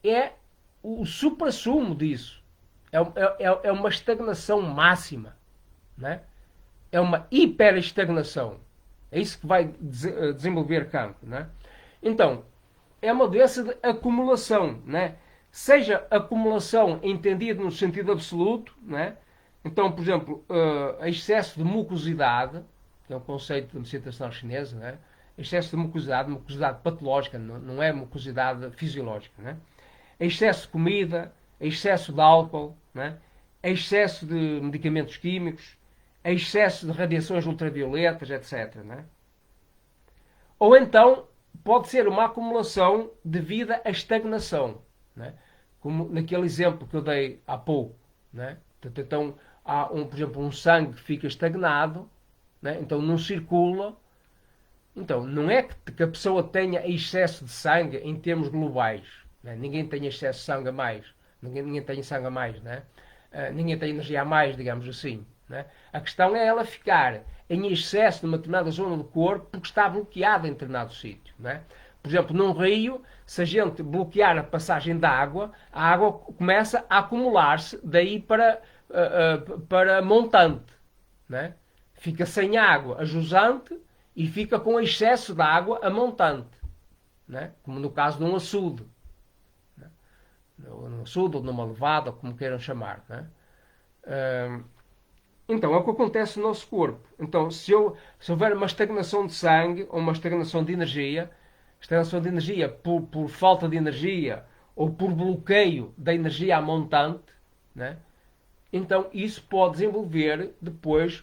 Speaker 1: é o suprassumo disso. É uma estagnação máxima. Né? É uma hiperestagnação. É isso que vai desenvolver cancro. Né? Então, é uma doença de acumulação. Né? Seja acumulação entendida no sentido absoluto. Né? Então, por exemplo, excesso de mucosidade, que é um conceito da medicina tradicional chinesa, né? Excesso de mucosidade patológica, não é mucosidade fisiológica. Né? Excesso de comida, excesso de álcool, né? Excesso de medicamentos químicos, excesso de radiações ultravioletas, etc. Né? Ou então pode ser uma acumulação devido à estagnação, né? Como naquele exemplo que eu dei há pouco. Né? Então, há por exemplo, um sangue que fica estagnado, né? Então não circula. Então, não é que a pessoa tenha excesso de sangue em termos globais. Né? Ninguém tem excesso de sangue a mais. Ninguém tem sangue a mais. Né? Ninguém tem energia a mais, digamos assim. Né? A questão é ela ficar em excesso numa determinada zona do corpo porque está bloqueada em determinado sítio. Né? Por exemplo, num rio, se a gente bloquear a passagem da água, a água começa a acumular-se daí para montante. Né? Fica sem água a jusante e fica com excesso de água a montante, né? Como no caso de um açude, né? Num açude ou numa levada, como queiram chamar. Né? Então, é o que acontece no nosso corpo. Então, se houver uma estagnação de sangue ou uma estagnação de energia por falta de energia ou por bloqueio da energia a montante, né? Então isso pode desenvolver depois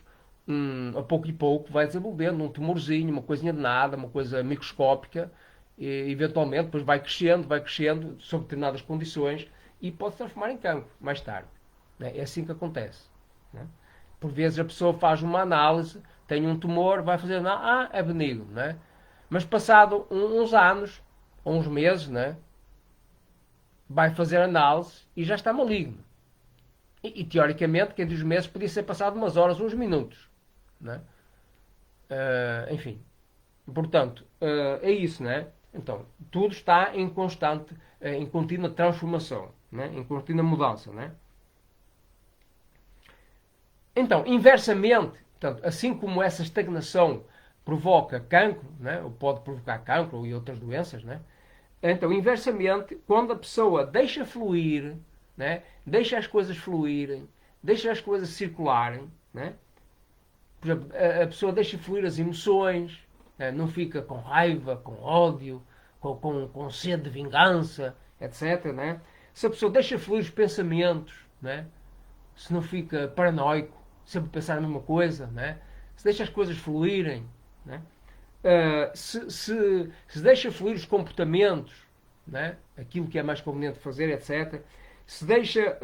Speaker 1: a pouco e pouco vai desenvolvendo um tumorzinho, uma coisinha de nada, uma coisa microscópica, e eventualmente depois vai crescendo sob determinadas condições e pode se transformar em cancro mais tarde. Né? É assim que acontece. Né? Por vezes a pessoa faz uma análise, tem um tumor, vai fazer, é benigno. Né? Mas passado uns anos, ou uns meses, né? Vai fazer análise e já está maligno. E teoricamente, que entre os meses podia ser passado umas horas, uns minutos. Né? Enfim, portanto, é isso, né? Então, tudo está em constante, em contínua transformação, né? Em contínua mudança, né? Então, inversamente, portanto, assim como essa estagnação provoca cancro, né? Ou pode provocar cancro e outras doenças, né? Então, inversamente, quando a pessoa deixa fluir, né? Deixa as coisas fluírem, deixa as coisas circularem, né? Por exemplo, a pessoa deixa fluir as emoções, né? Não fica com raiva, com ódio, com sede de vingança, etc. Né? Se a pessoa deixa fluir os pensamentos, né? Se não fica paranoico, sempre pensar numa coisa, né? Se deixa as coisas fluírem, né? Se deixa fluir os comportamentos, né? Aquilo que é mais conveniente fazer, etc. Se deixa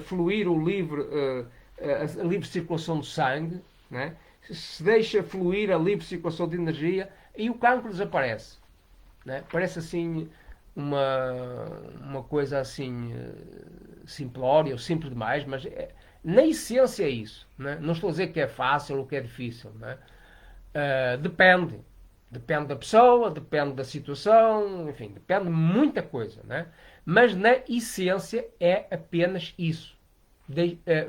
Speaker 1: fluir a livre circulação do sangue, né? Se deixa fluir a livre circulação de energia, e o cancro desaparece. Né? Parece assim uma coisa assim simplória ou simples demais, mas na essência é isso. Né? Não estou a dizer que é fácil ou que é difícil. Né? Depende. Depende da pessoa, depende da situação, enfim, depende de muita coisa. Né? Mas na essência é apenas isso.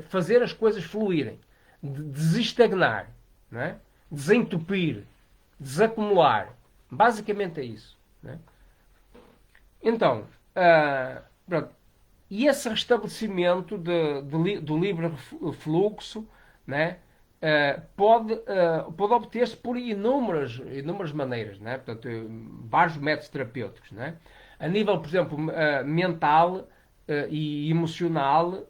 Speaker 1: Fazer as coisas fluírem. Desestagnar. Né? Desentupir. Desacumular. Basicamente é isso. Né? Então, pronto. E esse restabelecimento do livre fluxo, né, pode obter-se por inúmeras maneiras, né? Portanto, vários métodos terapêuticos. Né? A nível, por exemplo, mental e emocional,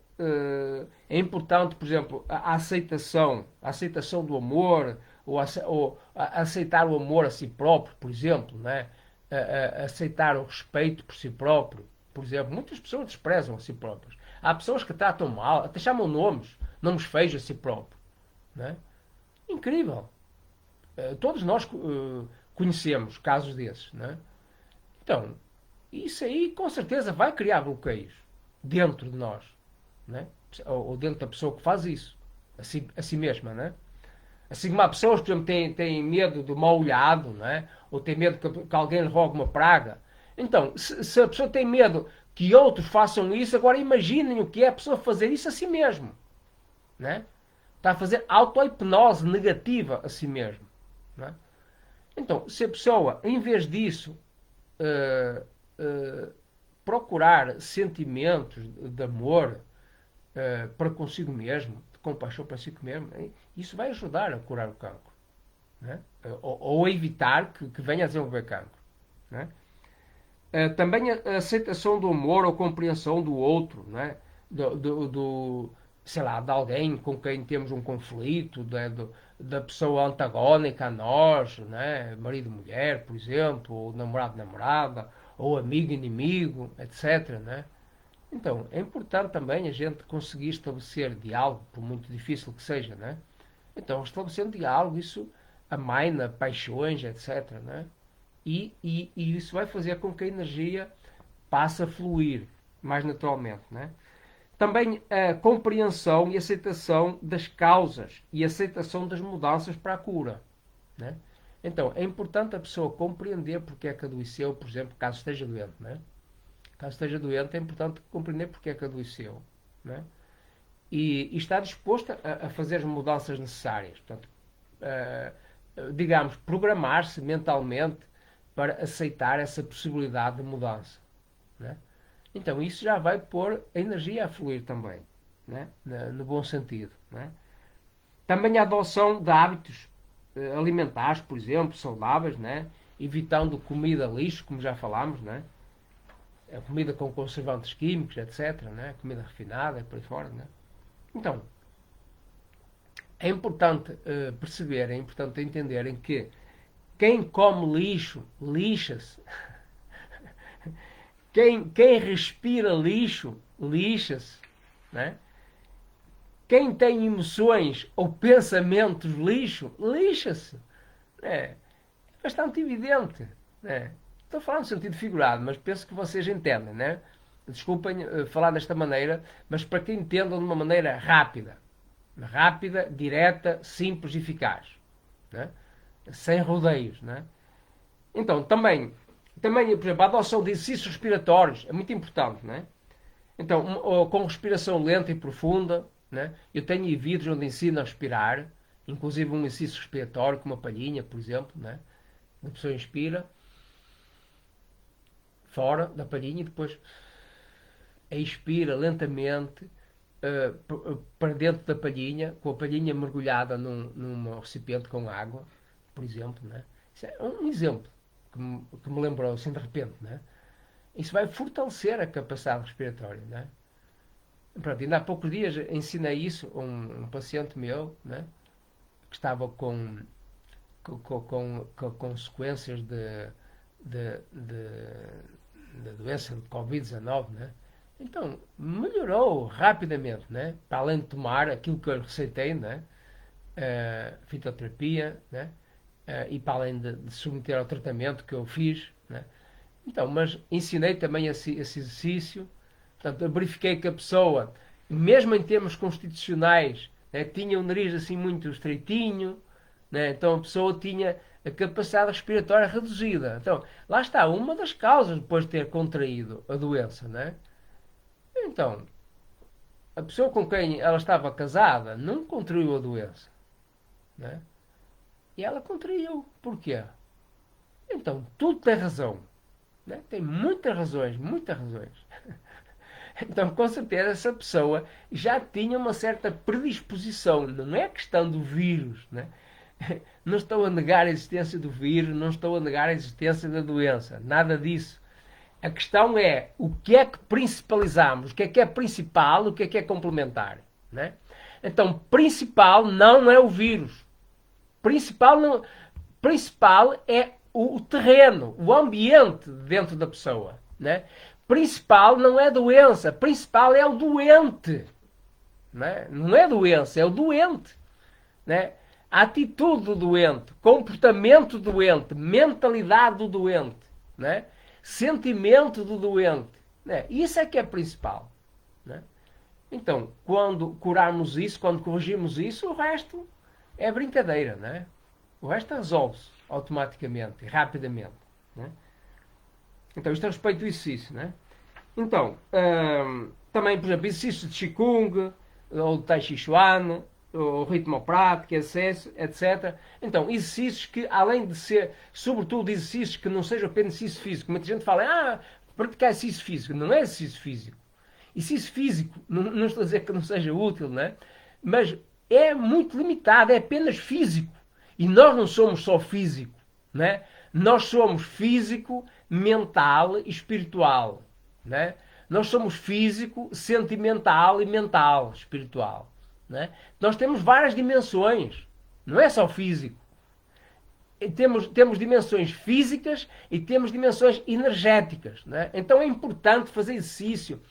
Speaker 1: é importante, por exemplo, a aceitação do amor, ou aceitar o amor a si próprio, por exemplo, né? Aceitar o respeito por si próprio. Por exemplo, muitas pessoas desprezam a si próprias. Há pessoas que tratam mal, até chamam nomes feios a si próprio. Né? Incrível. Todos nós conhecemos casos desses. Né? Então, isso aí com certeza vai criar bloqueios dentro de nós. Né? Ou dentro da pessoa que faz isso. A si mesma. Né? Assim como há pessoas que, por exemplo, têm medo do mal olhado, não é? Ou têm medo que alguém lhe rogue uma praga. Então, se a pessoa tem medo que outros façam isso, agora imaginem o que é a pessoa fazer isso a si mesmo. Não é? Está a fazer auto-hipnose negativa a si mesmo. Não é? Então, se a pessoa, em vez disso, procurar sentimentos de amor para consigo mesmo, compaixão para si mesmo, isso vai ajudar a curar o cancro. Né? Ou evitar que venha a desenvolver cancro. Né? Também a aceitação do amor ou compreensão do outro, né? Sei lá, de alguém com quem temos um conflito, da pessoa antagónica a nós, né? Marido e mulher, por exemplo, ou namorado namorada, ou amigo inimigo, etc. Né? Então, é importante também a gente conseguir estabelecer diálogo, por muito difícil que seja, né? Então, estabelecendo diálogo, isso amaina paixões, etc. Né? E isso vai fazer com que a energia passe a fluir mais naturalmente. Né? Também a compreensão e aceitação das causas e aceitação das mudanças para a cura. Né? Então, é importante a pessoa compreender porque é que adoeceu, por exemplo, caso esteja doente. Né? Caso esteja doente, é importante compreender porque é que adoeceu. Né? E estar disposto a fazer as mudanças necessárias. Portanto, digamos, programar-se mentalmente para aceitar essa possibilidade de mudança. Né? Então, isso já vai pôr a energia a fluir também. Né? No bom sentido. Né? Também a adoção de hábitos alimentares, por exemplo, saudáveis, né? Evitando comida lixo, como já falámos, né? A comida com conservantes químicos, etc. Né? Comida refinada, por aí fora. Né? Então, é importante perceber, é importante entenderem que quem come lixo, lixa-se. Quem respira lixo, lixa-se. Né? Quem tem emoções ou pensamentos lixo, lixa-se. É bastante evidente. Né? Estou a falar no sentido figurado, mas penso que vocês entendem. Né? Desculpem falar desta maneira, mas para que entendam de uma maneira rápida. Rápida, direta, simples e eficaz. Né? Sem rodeios. Né? Então, também, por exemplo, a adoção de exercícios respiratórios é muito importante. Né? Então, com respiração lenta e profunda, né? Eu tenho vídeos onde ensino a respirar, inclusive um exercício respiratório, como a palhinha, por exemplo, né? A pessoa inspira, fora da palhinha e depois expira lentamente para dentro da palhinha, com a palhinha mergulhada num recipiente com água, por exemplo. Né? Isso é um exemplo que me lembrou assim de repente. Né? Isso vai fortalecer a capacidade respiratória. Né? Pronto, ainda há poucos dias ensinei isso a um paciente meu, né? Que estava com consequências de doença de Covid-19, né? Então, melhorou rapidamente, né? Para além de tomar aquilo que eu receitei, né? Fitoterapia, né? E para além de submeter ao tratamento que eu fiz, né? Então, mas ensinei também esse exercício. Portanto, eu verifiquei que a pessoa, mesmo em termos constitucionais, né, tinha o nariz assim muito estreitinho, né? Então a pessoa tinha a capacidade respiratória reduzida. Então, lá está, uma das causas depois de ter contraído a doença, né? Então, a pessoa com quem ela estava casada não contraiu a doença, né? E ela contraiu. Porquê? Então, tudo tem razão, né? Tem muitas razões, muitas razões. Então, com certeza, essa pessoa já tinha uma certa predisposição. Não é questão do vírus, né? Não estou a negar a existência do vírus, não estou a negar a existência da doença. Nada disso. A questão é o que é que principalizamos, o que é principal, o que é complementar. Né? Então, principal não é o vírus. Principal, não, principal é o terreno, o ambiente dentro da pessoa. Né? Principal não é doença, principal é o doente. Né? Não é doença, é o doente. Né? A atitude do doente, comportamento do doente, mentalidade do doente, né? Sentimento do doente. Né? Isso é que é principal. Né? Então, quando curarmos isso, quando corrigirmos isso, o resto é brincadeira. Né? O resto resolve-se automaticamente, rapidamente. Né? Então, isto é respeito do exercício. Né? Então, também, por exemplo, exercício de Qigong, ou de Tai Chi Chuan, o ritmo prático, etc. Então, exercícios que, além de ser, sobretudo, exercícios que não sejam apenas exercício físico. Muita gente fala, praticar exercício físico. Não é exercício físico. Exercício físico, não estou a dizer que não seja útil, né? Mas é muito limitado, é apenas físico. E nós não somos só físico, né? Nós somos físico, mental e espiritual, né? Nós somos físico, sentimental e mental, espiritual. Né? Nós temos várias dimensões, não é só físico. Temos dimensões físicas e temos dimensões energéticas. Né? Então é importante fazer exercício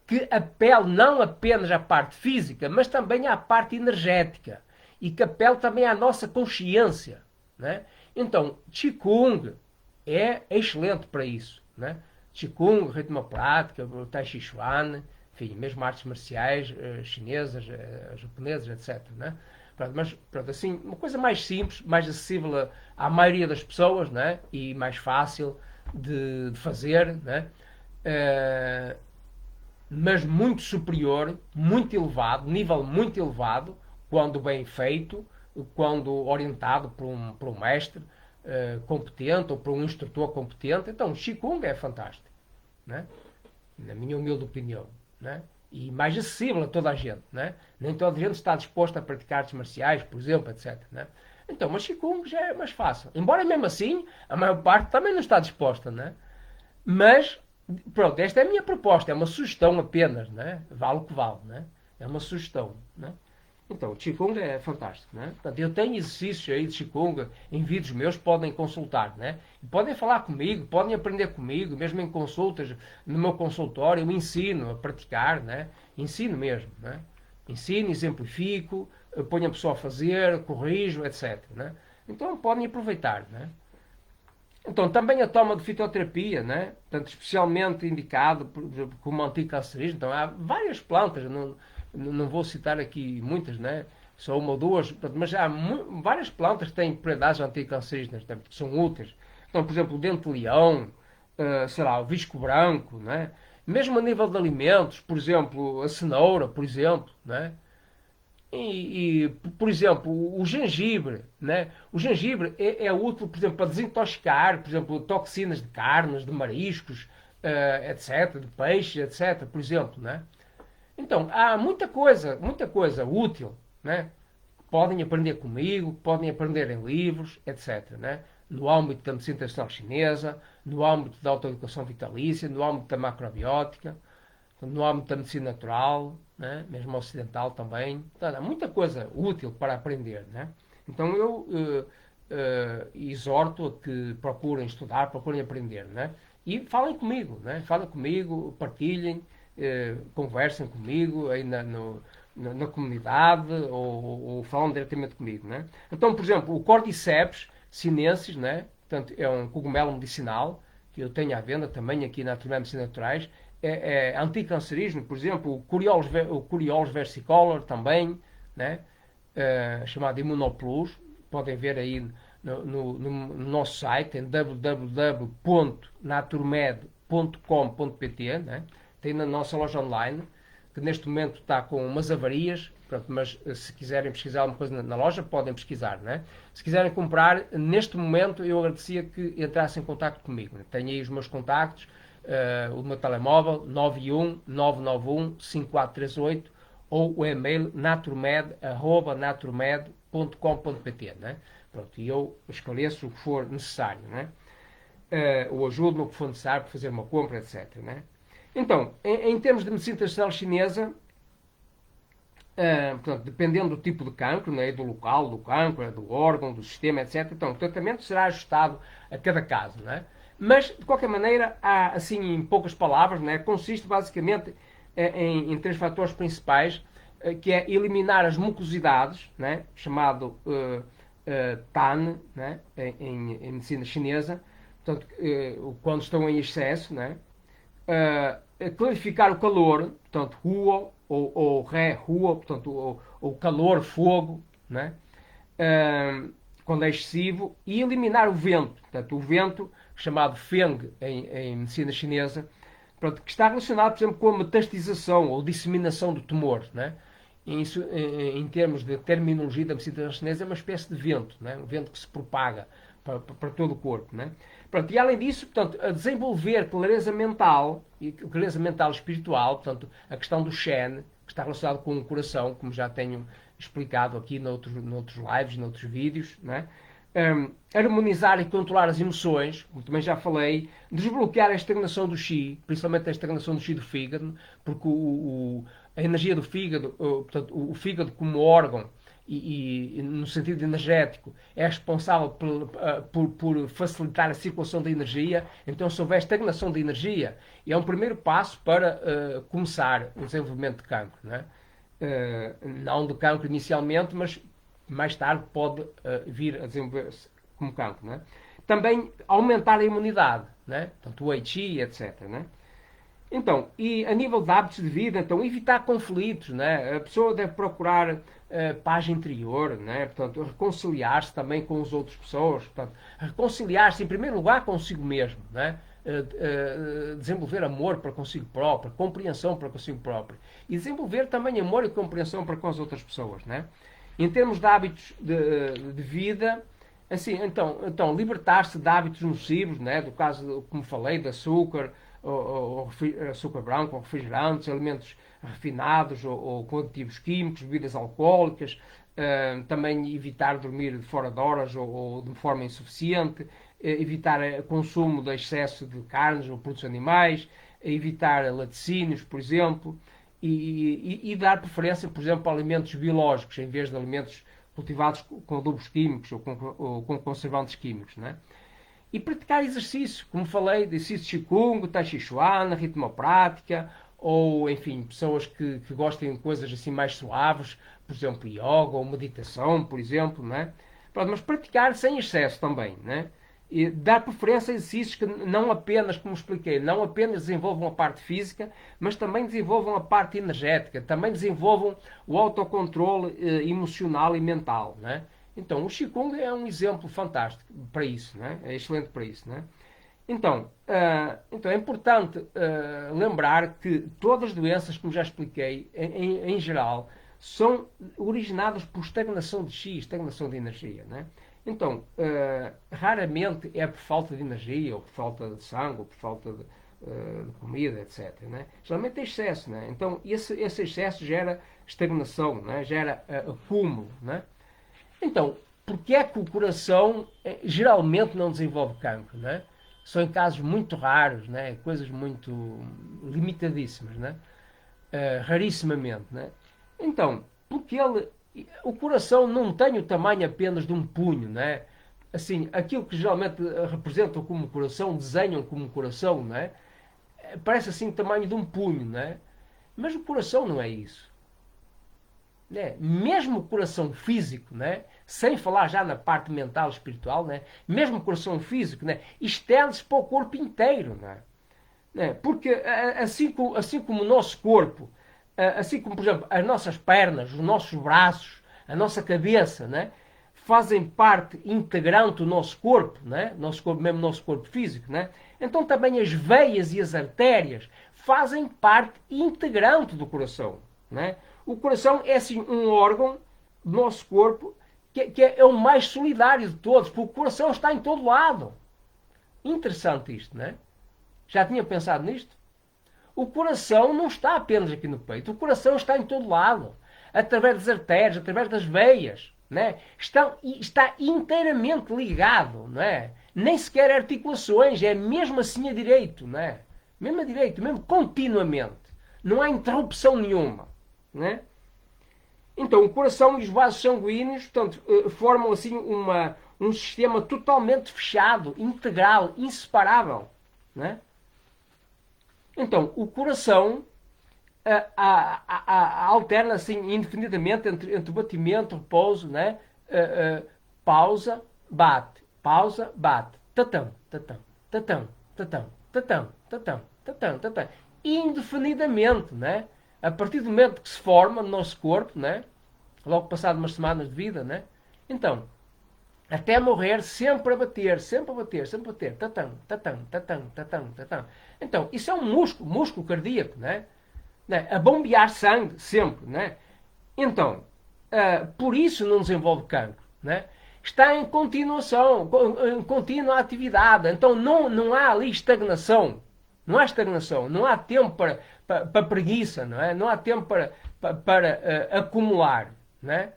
Speaker 1: que apele não apenas à parte física, mas também à parte energética e que apele também à nossa consciência. Né? Então, Qigong é excelente para isso. Né? Qigong, ritmo prática, Tai Chi Chuan, enfim, mesmo artes marciais chinesas, japonesas, etc. Né? Pronto, mas, pronto, assim, uma coisa mais simples, mais acessível à maioria das pessoas, né? E mais fácil de fazer, né? Mas muito superior, muito elevado, nível muito elevado, quando bem feito, quando orientado por um mestre competente ou por um instrutor competente. Então, o Qigong é fantástico, né? Na minha humilde opinião. Né? E mais acessível a toda a gente. Né? Nem toda a gente está disposta a praticar artes marciais, por exemplo, etc. Né? Então, mas Qigong já é mais fácil. Embora mesmo assim, a maior parte também não está disposta. Né? Mas, pronto, esta é a minha proposta, é uma sugestão apenas. Né? Vale o que vale. Né? É uma sugestão. Né? Então, o Qigong é fantástico. Né? Portanto, eu tenho exercícios aí de Qigong em vídeos meus, podem consultar. Né? E podem falar comigo, podem aprender comigo, mesmo em consultas, no meu consultório, eu ensino a praticar, né? Ensino mesmo. Né? Ensino, exemplifico, ponho a pessoa a fazer, corrijo, etc. Né? Então, podem aproveitar. Né? Então, também a toma de fitoterapia, né? Portanto, especialmente indicado como anticancerígeno. Então, há várias plantas, não vou citar aqui muitas, né? Só uma ou duas, mas há várias plantas que têm propriedades anticancerígenas, que são úteis. Então, por exemplo, o dente-leão, sei lá, o visco branco, né? Mesmo a nível de alimentos, por exemplo, a cenoura, por exemplo, né? Por exemplo, o gengibre, né? O gengibre é útil, por exemplo, para desintoxicar, por exemplo, toxinas de carnes, de mariscos, etc., de peixe, etc., por exemplo, né? Então, há muita coisa útil, né? Podem aprender comigo, podem aprender em livros, etc., né? No âmbito da medicina tradicional chinesa, no âmbito da autoeducação vitalícia, no âmbito da macrobiótica, no âmbito da medicina natural, né? Mesmo ocidental também. Então, há muita coisa útil para aprender, né? Então eu exorto a que procurem estudar, procurem aprender, né? E falem comigo, né? Falem comigo, partilhem, conversem comigo aí na comunidade ou falam diretamente comigo, né? Então, por exemplo, o Cordyceps sinensis, né? Portanto, é um cogumelo medicinal que eu tenho à venda também aqui na Atividade Medicina Naturais. É anticancerígeno, por exemplo, o Coriolus versicolor também, né? Chamado Imunoplus. Podem ver aí no nosso site em www.naturmed.com.pt, né? Tem na nossa loja online, que neste momento está com umas avarias, pronto, mas se quiserem pesquisar alguma coisa na loja, podem pesquisar, né? Se quiserem comprar, neste momento eu agradecia que entrassem em contato comigo. Né? Tenho aí os meus contactos, o meu telemóvel 919915438 ou o e-mail naturmed@naturmed.com.pt, né? Pronto, e eu esclareço o que for necessário, né? Ou ajudo no que for necessário para fazer uma compra, etc, né? Então, em termos de medicina tradicional chinesa, portanto, dependendo do tipo de cancro, né, do local do cancro, do órgão, do sistema, etc., então o tratamento será ajustado a cada caso, né? Mas, de qualquer maneira, há, assim, em poucas palavras, né, consiste basicamente em três fatores principais, que é eliminar as mucosidades, né, chamado TAN, né, em medicina chinesa, portanto, quando estão em excesso, né, clarificar o calor, portanto, Huo ou Re-Huo, portanto, o calor, fogo, né? Quando é excessivo, e eliminar o vento, portanto, o vento, chamado Feng em medicina chinesa, pronto, que está relacionado, por exemplo, com a metastização ou disseminação do tumor, né? Isso, em termos de terminologia da medicina chinesa, é uma espécie de vento, né? Um vento que se propaga para todo o corpo, né? Pronto, e além disso, portanto, a desenvolver clareza mental e espiritual, portanto, a questão do Shen, que está relacionado com o coração, como já tenho explicado aqui noutros lives, noutros vídeos, né? Harmonizar e controlar as emoções, como também já falei, desbloquear a estagnação do Qi, principalmente a estagnação do Qi do fígado, porque a energia do fígado, portanto, o fígado como órgão, e no sentido energético, é responsável por facilitar a circulação da energia. Então, se houver estagnação de energia, é um primeiro passo para começar o desenvolvimento de cancro. Né? Não de cancro inicialmente, mas mais tarde pode vir a desenvolver-se como cancro. Né? Também aumentar a imunidade, né? Portanto, o Qi, etc. Né? Então, e a nível de hábitos de vida, então, evitar conflitos, né? A pessoa deve procurar paz interior, né? Portanto, reconciliar-se também com as outras pessoas, portanto, reconciliar-se em primeiro lugar consigo mesmo, né? Desenvolver amor para consigo próprio, compreensão para consigo próprio e desenvolver também amor e compreensão para com as outras pessoas, né? Em termos de hábitos de vida, assim, então libertar-se de hábitos nocivos, né? Do caso, como falei, de açúcar, ou açúcar branco, ou refrigerantes, alimentos refinados ou com aditivos químicos, bebidas alcoólicas, também evitar dormir de fora de horas ou de forma insuficiente, evitar consumo de excesso de carnes ou produtos animais, evitar laticínios, por exemplo, e dar preferência, por exemplo, a alimentos biológicos em vez de alimentos cultivados com adubos químicos ou com conservantes químicos, né? E praticar exercício, como falei, exercício Qigong, Tai Chi Chuan, ritmoprática, ou, enfim, pessoas que gostem de coisas assim mais suaves, por exemplo, yoga ou meditação, por exemplo, né? Pronto, mas praticar sem excesso também, né? E dar preferência a exercícios que não apenas, como expliquei, não apenas desenvolvam a parte física, mas também desenvolvam a parte energética, também desenvolvam o autocontrole emocional e mental, né? Então, o Qigong é um exemplo fantástico para isso, né? É excelente para isso, né? Então é importante lembrar que todas as doenças, como já expliquei, em geral, são originadas por estagnação de chi, estagnação de energia, né? Então, raramente é por falta de energia, ou por falta de sangue, ou por falta de comida, etc. Né? Geralmente é excesso. Né? Então, esse excesso gera estagnação, né? Gera acúmulo. Né? Então, porque é que o coração geralmente não desenvolve cancro? Né? São em casos muito raros, né? Coisas muito limitadíssimas, né? Rarissimamente. Né? Então, porque o coração não tem o tamanho apenas de um punho, né? Assim, aquilo que geralmente representam como coração, desenham como coração, né? Parece assim o tamanho de um punho, né? Mas o coração não é isso. Né? Mesmo o coração físico, né? Sem falar já na parte mental e espiritual, né? Mesmo o coração físico, né? Estende-se para o corpo inteiro, né? Porque assim como o nosso corpo, assim como, por exemplo, as nossas pernas, os nossos braços, a nossa cabeça, né? Fazem parte integrante do nosso corpo, né? Nosso corpo, mesmo nosso corpo físico, né? Então também as veias e as artérias fazem parte integrante do coração, né? O coração é assim um órgão do nosso corpo que é o mais solidário de todos, porque o coração está em todo lado. Interessante isto, né? Já tinha pensado nisto? O coração não está apenas aqui no peito, o coração está em todo lado, através das artérias, através das veias, né? Está inteiramente ligado, não é? Nem sequer articulações, é mesmo assim a direito, não é? Mesmo a direito, mesmo continuamente. Não há interrupção nenhuma, né? Então, o coração e os vasos sanguíneos, portanto, formam assim um sistema totalmente fechado, integral, inseparável, né? Então, o coração alterna assim indefinidamente entre batimento, repouso, né? Pausa, bate, pausa, bate, tatão, tatão, tatão, tatão, tatão, tatão, tatão, tatão, indefinidamente, né? A partir do momento que se forma no nosso corpo, né? Logo passado umas semanas de vida, né? Então, até morrer, sempre a bater, sempre a bater, sempre a bater. Tatão, tatão, tatão, tatão, tatão. Então, isso é um músculo cardíaco, né? A bombear sangue, sempre, né? Então, por isso não desenvolve cancro, né? Está em continuação, em contínua atividade. Então, não há ali estagnação. Não há estagnação, não há tempo para preguiça, não é? Não há tempo para acumular, não é?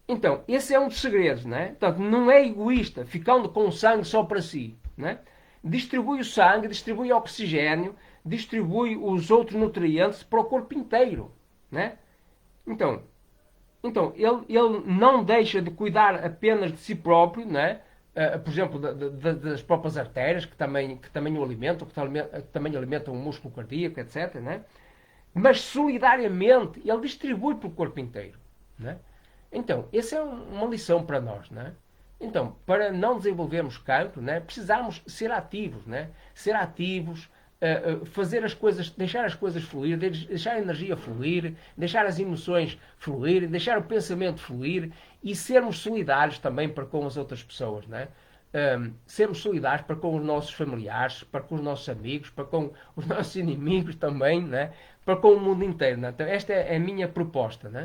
Speaker 1: Então, esse é um dos segredos, né? Portanto, não é egoísta, ficando com o sangue só para si, né? Distribui o sangue, distribui o oxigênio, distribui os outros nutrientes para o corpo inteiro, né? Então ele não deixa de cuidar apenas de si próprio, né? Por exemplo, das próprias artérias, que também o alimentam, que também alimentam o músculo cardíaco, etc., né? Mas solidariamente ele distribui para o corpo inteiro, né? Então, essa é uma lição para nós, né? Então, para não desenvolvermos cancro, né, precisamos ser ativos, né? Ser ativos, fazer as coisas, deixar as coisas fluir, deixar a energia fluir, deixar as emoções fluir, deixar o pensamento fluir e sermos solidários também para com as outras pessoas, né? Sermos solidários para com os nossos familiares, para com os nossos amigos, para com os nossos inimigos também, né? Para com o mundo inteiro. Né? Então, esta é a minha proposta, né?